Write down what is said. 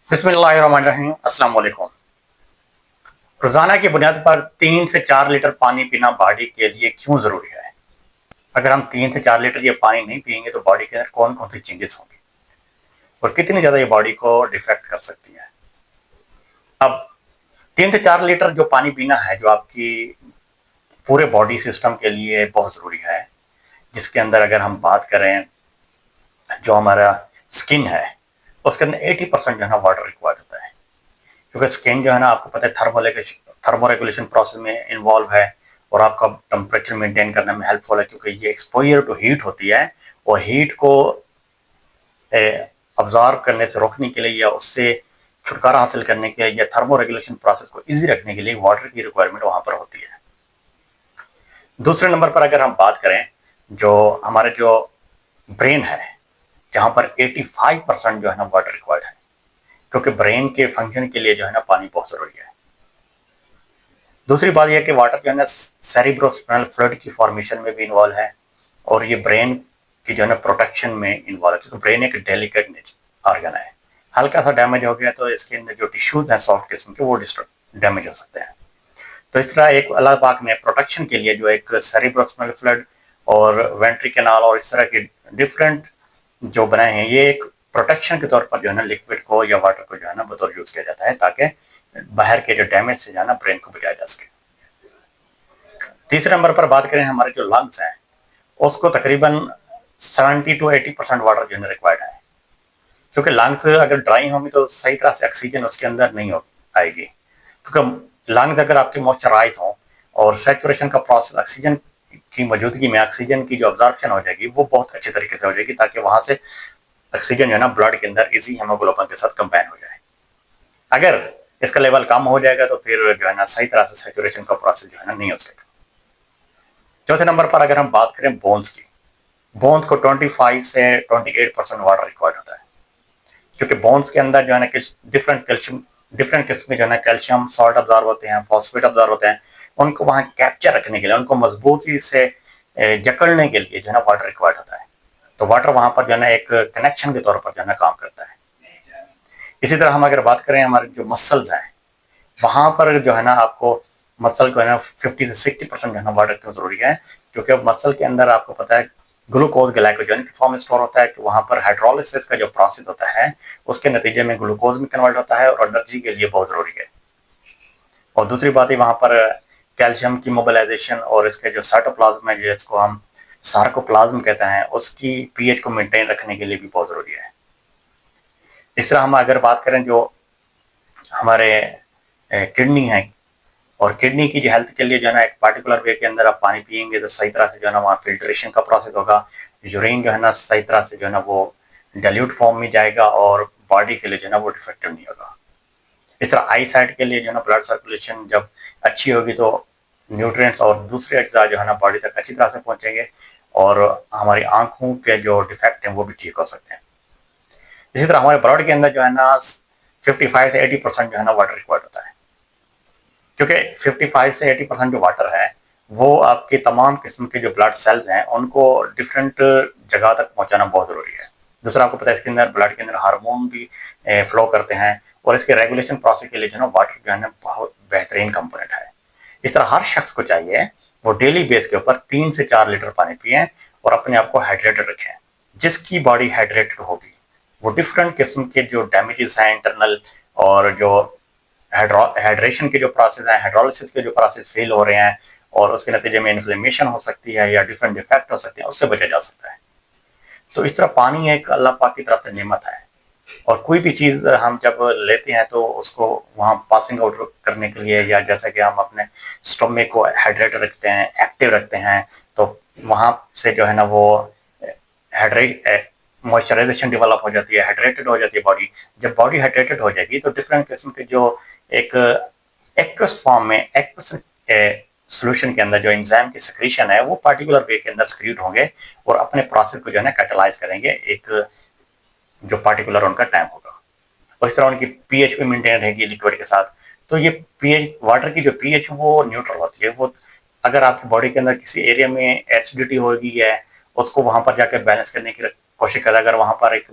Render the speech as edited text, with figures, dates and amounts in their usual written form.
बिस्मिल्लाहिर्रहमानिर्रहीम। अस्सलाम वालेकुम। रोज़ाना की बुनियाद पर 3 से 4 लीटर पानी पीना बॉडी के लिए क्यों ज़रूरी है? अगर हम 3 से 4 लीटर ये पानी नहीं पिएँगे तो बॉडी के अंदर कौन-कौन सी चेंजेस होंगी और कितनी ज़्यादा ये बॉडी को डिफेक्ट कर सकती है? अब 3 से 4 लीटर जो पानी पीना है, जो आपकी पूरे बॉडी सिस्टम के लिए बहुत ज़रूरी है, जिसके अंदर अगर हम बात करें, जो हमारा स्किन है, उसके अंदर 80% जो है ना वाटर रिक्वायर्ड होता है। क्योंकि स्किन जो है ना, आपको पता है, थर्मोरेगुलेशन प्रोसेस में इन्वॉल्व है और आपका टेम्परेचर मेंटेन करने में हेल्पफुल है, क्योंकि ये एक्सपोजर टू हीट होती है और हीट को ऑब्जॉर्व करने से रोकने के लिए या उससे छुटकारा हासिल करने के लिए या थर्मोरेगुलेशन प्रोसेस को इजी रखने के लिए वाटर की रिक्वायरमेंट वहां पर होती है। दूसरे नंबर पर अगर हम बात करें, जो हमारे जो ब्रेन है, जहां पर 85% जो है ना वाटर रिक्वायर्ड है, क्योंकि ब्रेन के फंक्शन के लिए जो है ना पानी बहुत जरूरी है। दूसरी बात यह कि वाटर जो है ना सेरिब्रोस्पाइनल फ्लूइड की फॉर्मेशन में भी इन्वॉल्व है और ये ब्रेन की जो है ना प्रोटेक्शन में इन्वॉल्व है, क्योंकि ब्रेन एक डेलिकेट ऑर्गन है। हल्का सा डैमेज हो गया तो इसके अंदर जो टिश्यूज हैं सॉफ्ट किस्म के, वो डैमेज हो सकते हैं। तो इस तरह एक अलग बात में प्रोटेक्शन के लिए जो एक सेरिब्रोस्पाइनल फ्लूइड और वेंट्री कैनाल और इस तरह के डिफरेंट जो बनाए हैं, ये एक प्रोटेक्शन के तौर पर जो है ना लिक्विड को या वाटर को जो है ना बतौर यूज किया जाता है, ताकि बाहर के जो डैमेज से जो है ना ब्रेन को बचाया जा सके। तीसरे नंबर पर बात करें, हमारे जो लंग्स हैं, उसको तकरीबन 70 to 80% वाटर जो है रिक्वायर्ड है, क्योंकि लंग्स अगर ड्राई होंगी तो सही तरह से ऑक्सीजन उसके अंदर नहीं हो आएगी। क्योंकि लंग्स अगर आपके मॉइस्चराइज हों और सेचुरेशन का प्रोसेस ऑक्सीजन की मौजूदगी में ऑक्सीजन की जो ऑब्जॉर्प्शन हो जाएगी वो बहुत अच्छे तरीके से हो जाएगी, ताकि वहां से ऑक्सीजन जो है ना ब्लड के अंदर इजी हेमोग्लोबिन के साथ कंबाइन हो जाए। अगर इसका लेवल कम हो जाएगा तो फिर जो है ना सही तरह से सेचुरेशन का प्रोसेस जो है ना नहीं हो सकेगा। चौथे नंबर पर अगर हम बात करें बोन्स की, बोन्स को 25 से 28% वाटर रिक्वायर्ड होता है, क्योंकि बोन्स के अंदर जो है ना कुछ डिफरेंट किस्म के जो है ना कैल्शियम सॉल्ट अब्जॉर्ब होते हैं, फॉस्फेट अब्जॉर्ब होते हैं। उनको वहां कैप्चर रखने के लिए, उनको मजबूती से जकड़ने के लिए जो है ना वाटर रिक्वायर्ड होता है। तो वाटर वहां पर जो है ना एक कनेक्शन के तौर पर जो है ना काम करता है। इसी तरह हम अगर बात करें, हमारे जो मसल्स हैं, वहां पर जो है ना आपको मसल को है ना 50 से 60% जो है ना वाटर क्यों जरूरी है, क्योंकि अब मसल के अंदर आपको पता है ग्लूकोज ग्लाइकोजन की फॉर्म में स्टोर होता है, कि वहां पर हाइड्रोलिसिस का जो प्रोसेस होता है उसके नतीजे में ग्लूकोज में कन्वर्ट होता है और एनर्जी के लिए बहुत जरूरी है। और दूसरी बात है, वहां पर कैल्शियम की मोबिलाइजेशन और इसके जो साइटोप्लाज्म है, जिसको हम सार्कोप्लाज्म कहते हैं, उसकी पीएच को मेंटेन रखने के लिए भी बहुत जरूरी है। इस तरह हम अगर बात करें, जो हमारे किडनी है, और किडनी की जो हेल्थ के लिए जो है ना एक पार्टिकुलर वे के अंदर आप पानी पिएंगे तो सही तरह से जो है ना वहाँ फिल्ट्रेशन का प्रोसेस होगा, यूरिन जो है ना सही तरह से जो है ना वो डाइल्यूट फॉर्म में जाएगा और बॉडी के लिए जो है ना वो डिफेक्टिव नहीं होगा। इस तरह आई साइट के लिए जो है ना ब्लड सर्कुलेशन जब अच्छी होगी तो न्यूट्रिएंट्स और दूसरे अज्जा जो है ना बॉडी तक अच्छी तरह से पहुंचेंगे और हमारी आंखों के जो डिफेक्ट हैं वो भी ठीक हो सकते हैं। इसी तरह हमारे ब्लड के अंदर जो है ना 55 से 80% जो है ना वाटर रिक्वायर्ड होता है, क्योंकि 55 से 80% जो वाटर है वो आपके तमाम किस्म के जो ब्लड सेल्स हैं उनको डिफरेंट जगह तक पहुंचाना बहुत जरूरी है। दूसरा, आपको पता है इसके अंदर ब्लड के अंदर हार्मोन भी फ्लो करते हैं और इसके रेगुलेशन प्रोसेस के लिए जो ना वाटर जो है ना बहुत बेहतरीन कंपोनेंट है। इस तरह हर शख्स को चाहिए वो डेली बेस के ऊपर 3 से 4 लीटर पानी पिए और अपने आप को हाइड्रेटेड रखें। जिसकी बॉडी हाइड्रेटेड होगी वो डिफरेंट किस्म के जो डैमेजेस हैं इंटरनल, और जो हाइड्रेशन के जो प्रोसेस है, हाइड्रोलिसिस के जो प्रोसेस फेल हो रहे हैं और उसके नतीजे में इन्फ्लेमेशन हो सकती है या डिफरेंट डिफेक्ट हो सकते हैं, उससे बचा जा सकता है। तो इस तरह पानी एक अल्लाह पाक की तरफ से नेमत है, और कोई भी चीज़ हम जब लेते हैं तो उसको वहाँ पासिंग आउट करने के लिए, या जैसा कि हम अपने स्टोमक को हाइड्रेट रखते हैं, एक्टिव रखते हैं, तो वहाँ से जो है ना वो हाइड्रेट मॉइस्चराइजेशन डेवलप हो जाती है, हाइड्रेटेड हो जाती है बॉडी। जब बॉडी हाइड्रेटेड हो जाएगी तो डिफरेंट किस्म के जो एक एक्वस फॉर्म में एक्वस सोल्यूशन के अंदर जो एंजाइम की सिक्रीशन है वो पार्टिकुलर वे के अंदर सिक्रीट होंगे और अपने प्रोसेस को जो है ना कैटलाइज करेंगे, एक जो पार्टिकुलर उनका टाइम होगा। और इस तरह उनकी पीएच भी मेंटेन रहेगी लिक्विड के साथ। तो ये पीएच, वाटर की जो पीएच है वो न्यूट्रल होती है। वो अगर आपकी बॉडी के अंदर किसी एरिया में एसिडिटी होगी है, उसको वहां पर जाकर बैलेंस करने की कोशिश करें। अगर वहां पर एक